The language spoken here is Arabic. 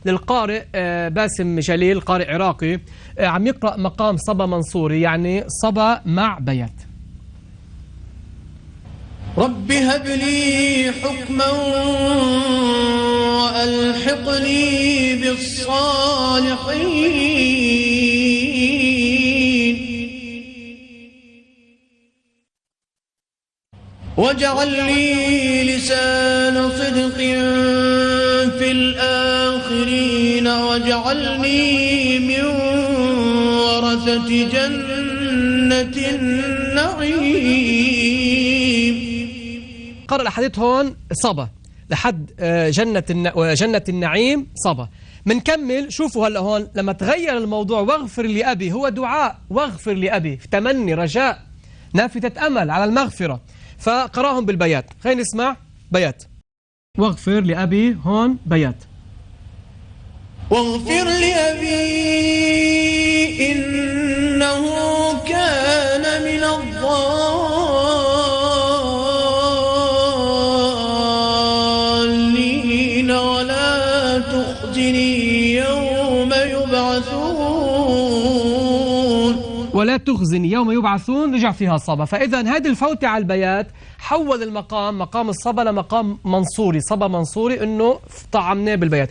للقارئ باسم جليل، قارئ عراقي عم يقرأ مقام صبا منصوري، يعني صبا مع بيات. رب هب لي حكما وألحقني بالصالحين واجعل لي لسان صدق في الآخرين واجعلني من ورثة جنة النعيم. قرأ الحديث هون صبا لحد جنة النعيم صبا. منكمل. شوفوا هلا هون لما تغير الموضوع واغفر لأبي، هو دعاء واغفر لأبي في تمني رجاء نافذة أمل على المغفرة، فقراهم بالبيات. خلينا نسمع بيات. واغفر لأبي هون بيات. واغفر لأبي إنه كان من الضالين ولا تخزني يوم يبعثون. ولا تخزني يوم يبعثون، رجع فيها صبا. فإذا هذه الفوتة على البيات حول المقام، مقام الصبا لمقام منصوري، صبا منصوري، إنه طعمناه بالبيات.